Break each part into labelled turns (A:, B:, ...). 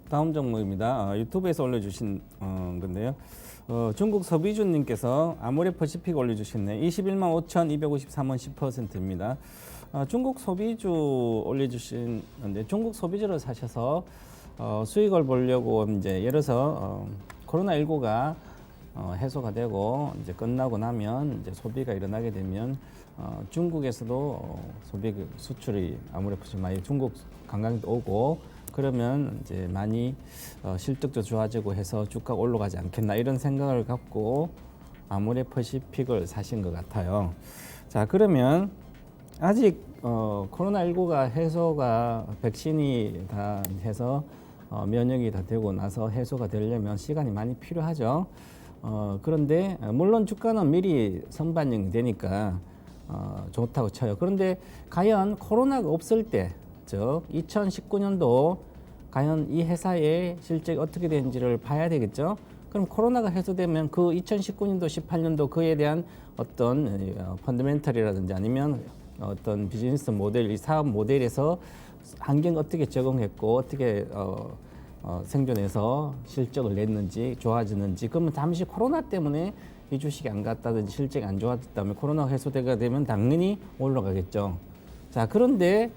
A: 다음 종목입니다. 유튜브에서 올려주신 건데요. 중국 서비주님께서 아모레퍼시픽 올려주셨네요. 21만 5,253원 10%입니다. 중국 소비주 올려주신 건데 중국 소비주를 사셔서 수익을 보려고 이제 예를 들어서 코로나19가 해소가 되고 이제 끝나고 나면 이제 소비가 일어나게 되면 중국에서도 소비 수출이 아모레퍼시픽 많이 중국 관광객도 오고 그러면 이제 많이 실적도 좋아지고 해서 주가가 올라가지 않겠나 이런 생각을 갖고 아모레퍼시픽을 사신 것 같아요. 자, 그러면 아직 코로나19가 해소가 백신이 다 해서 면역이 다 되고 나서 해소가 되려면 시간이 많이 필요하죠. 그런데 물론 주가는 미리 선반영이 되니까 좋다고 쳐요. 그런데 과연 코로나가 없을 때 즉 2019년도 과연 이 회사의 실적이 어떻게 되는지를 봐야 되겠죠. 그럼 코로나가 해소되면 그 2019년도, 18년도 그에 대한 어떤 펀더멘털이라든지 아니면 어떤 비즈니스 모델, 이 사업 모델에서 환경 어떻게 적응했고 어떻게 생존해서 실적을 냈는지 좋아지는지 그러면 잠시 코로나 때문에 이 주식이 안 갔다든지 실적이 안 좋았다면 코로나가 해소되게 되면 당연히 올라가겠죠. 자, 그런데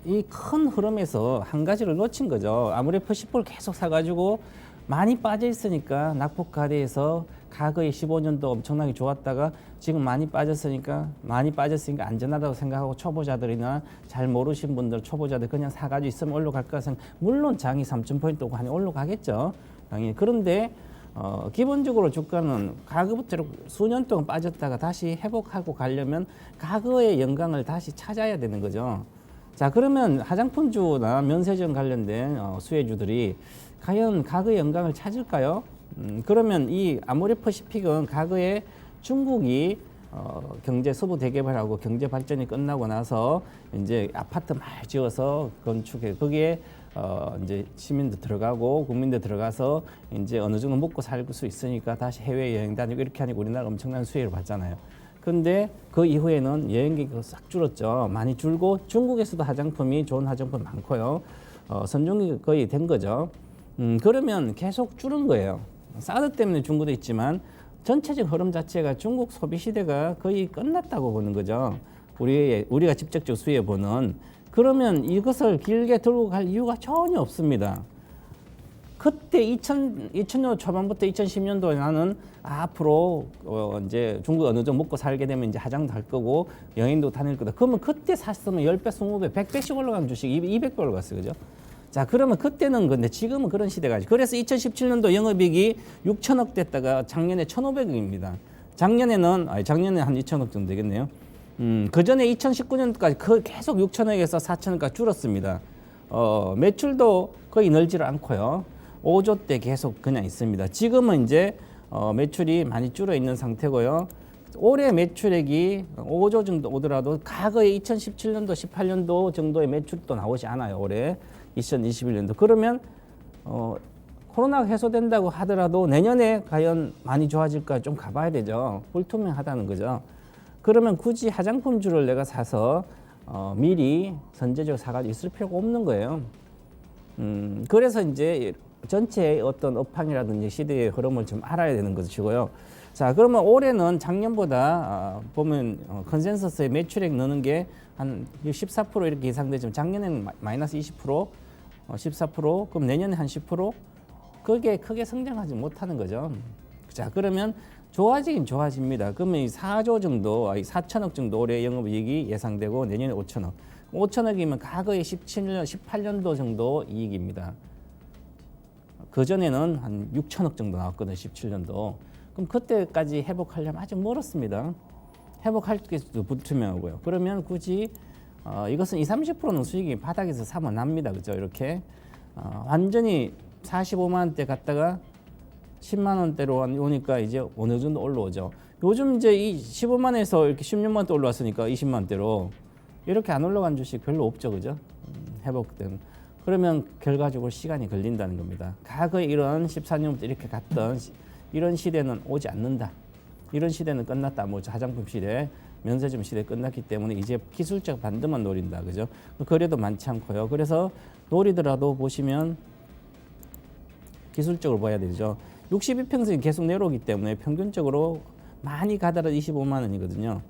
A: 이 큰 흐름에서 한 가지를 놓친 거죠. 아모레퍼시픽을 계속 사가지고 많이 빠져 있으니까 낙폭과대에서 과거의 15년도 엄청나게 좋았다가 지금 많이 빠졌으니까 안전하다고 생각하고 초보자들이나 잘 모르신 분들 초보자들 그냥 사가지고 있으면 올라갈 까 생각. 물론 장이 3,000포인트 오고 하니 올라가겠죠. 당연히. 그런데 기본적으로 주가는 과거부터 수년 동안 빠졌다가 다시 회복하고 가려면 과거의 영광을 다시 찾아야 되는 거죠. 자, 그러면 화장품주나 면세점 관련된 수혜주들이 과연 과거의 영광을 찾을까요? 그러면 이 아모레퍼시픽은 과거에 중국이 경제 서부 대개발하고 경제 발전이 끝나고 나서 이제 아파트 많이 지어서 건축해 거기에 이제 시민도 들어가고 국민도 들어가서 이제 어느 정도 먹고 살 수 있으니까 다시 해외 여행 다니고 이렇게 하니까 우리나라 엄청난 수혜를 받잖아요. 근데 그 이후에는 여행객이 싹 줄었죠. 많이 줄고 중국에서도 화장품이 좋은 화장품 많고요. 선종이 거의 된 거죠. 그러면 계속 줄은 거예요. 사드 때문에 준 것도 있지만 전체적 흐름 자체가 중국 소비 시대가 거의 끝났다고 보는 거죠. 우리가 직접적 수혜 보는. 그러면 이것을 길게 들고 갈 이유가 전혀 없습니다. 그때 2000년 초반부터 2010년도에 나는 앞으로 이제 중국 어느 정도 먹고 살게 되면 이제 화장도 할 거고 여행도 다닐 거다. 그러면 그때 샀으면 10배, 20배, 100배씩 올라간 주식 200배 올라갔어요. 그죠? 자, 그러면 그때는 근데 지금은 그런 시대가 아니죠. 그래서 2017년도 영업이익이 6천억 됐다가 작년에 1,500억입니다. 작년에 한 2천억 정도 되겠네요. 그 전에 2019년까지 계속 6천억에서 4천억까지 줄었습니다. 매출도 거의 늘지를 않고요. 5조 대 계속 그냥 있습니다. 지금은 이제 매출이 많이 줄어 있는 상태고요. 올해 매출액이 5조 정도 오더라도 과거에 2017년도, 18년도 정도의 매출도 나오지 않아요. 올해 2021년도. 그러면 코로나가 해소된다고 하더라도 내년에 과연 많이 좋아질까 좀 가봐야 되죠. 불투명하다는 거죠. 그러면 굳이 화장품주를 내가 사서 미리 선제적으로 사가지고 있을 필요가 없는 거예요. 그래서 이제 전체의 어떤 업황이라든지 시대의 흐름을 좀 알아야 되는 것이고요. 자, 그러면 올해는 작년보다 보면 컨센서스의 매출액 느는 게 한 14% 이렇게 예상되지만 작년에는 마이너스 20%, 14%, 그럼 내년에 한 10%? 그게 크게 성장하지 못하는 거죠. 자, 그러면 좋아지긴 좋아집니다. 그러면 이 4조 정도, 4천억 정도 올해 영업이익이 예상되고 내년에 5천억. 5천억이면 과거의 17년, 18년도 정도 이익입니다. 그전에는 한 6천억 정도 나왔거든요. 17년도. 그럼 그때까지 회복하려면 아직 멀었습니다. 회복할 때도 불투명하고요. 그러면 굳이 이것은 20-30%는 수익이 바닥에서 사면 납니다. 그죠? 이렇게 완전히 45만 원대 갔다가 10만 원대로 오니까 이제 어느 정도 올라오죠. 요즘 이제 이 15만 원에서 이렇게 16만 원대 올라왔으니까 20만 원대로 이렇게 안 올라간 주식 별로 없죠. 그죠? 회복된. 그러면 결과적으로 시간이 걸린다는 겁니다. 과거에 이런 14년부터 이렇게 갔던 이런 시대는 오지 않는다. 이런 시대는 끝났다. 뭐 화장품 시대, 면세점 시대 끝났기 때문에 이제 기술적 반등만 노린다. 그죠? 거래도 많지 않고요. 그래서 노리더라도 보시면 기술적으로 봐야 되죠. 62평선이 계속 내려오기 때문에 평균적으로 많이 가다라 25만 원이거든요.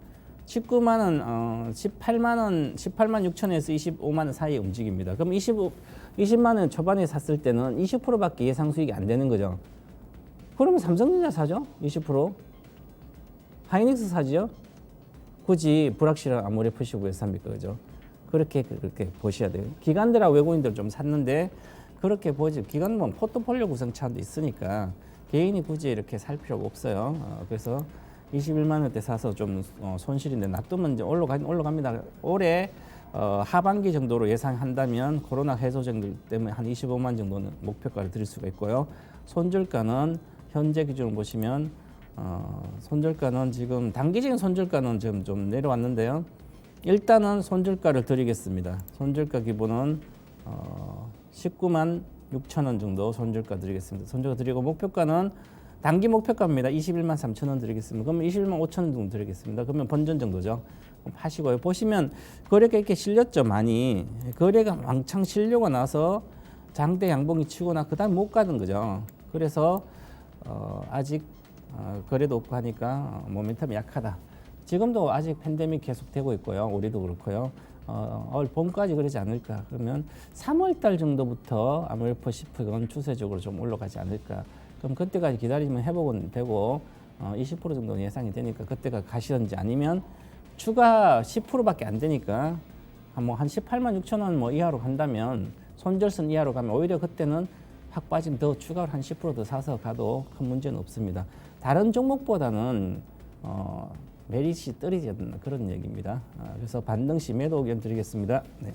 A: 19만 원, 18만 원, 18만 6천에서 25만 원 사이에 움직입니다. 그럼 20만 원 초반에 샀을 때는 20%밖에 예상 수익이 안 되는 거죠. 그러면 삼성전자 사죠? 20%. 하이닉스 사죠? 굳이 불확실한 아모레프시브에서 삽니까? 그죠? 그렇게 보셔야 돼요. 기관들하고 외국인들 좀 샀는데 그렇게 보지. 기관은 포트폴리오 구성 차도 있으니까 개인이 굳이 이렇게 살 필요가 없어요. 그래서 21만 원대 사서 좀 손실인데 놔두면 이제 올라갑니다. 올해 하반기 정도로 예상한다면 코로나 해소 정도 때문에 한 25만 정도는 목표가를 드릴 수가 있고요. 손절가는 현재 기준으로 보시면 손절가는 지금 단기적인 손절가는 지금 좀 내려왔는데요. 일단은 손절가를 드리겠습니다. 손절가 기본은 19만 6천 원 정도 손절가 드리겠습니다. 손절가 드리고 목표가는 단기 목표가입니다. 21만 3천 원 드리겠습니다. 그러면 21만 5천 원 정도 드리겠습니다. 그러면 본전 정도죠. 하시고요. 보시면 거래가 이렇게 실렸죠. 많이. 거래가 왕창 실려고 나서 장대 양봉이 치거나 그다음 못 가는 거죠. 그래서 아직 거래도 없고 하니까 모멘텀이 약하다. 지금도 아직 팬데믹 계속되고 있고요. 올해도 그렇고요. 올 봄까지 그러지 않을까. 그러면 3월 달 정도부터 아모레퍼시픽은 추세적으로 좀 올라가지 않을까. 그럼 그때까지 기다리면 회복은 되고 20% 정도는 예상이 되니까 그때가 가시든지 아니면 추가 10%밖에 안 되니까 한 18만 6천 원 뭐 이하로 간다면 손절선 이하로 가면 오히려 그때는 확 빠지면 더 추가로 한 10% 더 사서 가도 큰 문제는 없습니다. 다른 종목보다는 메리시 떨어지는 그런 얘기입니다. 그래서 반등 시 매도 의견 드리겠습니다. 네.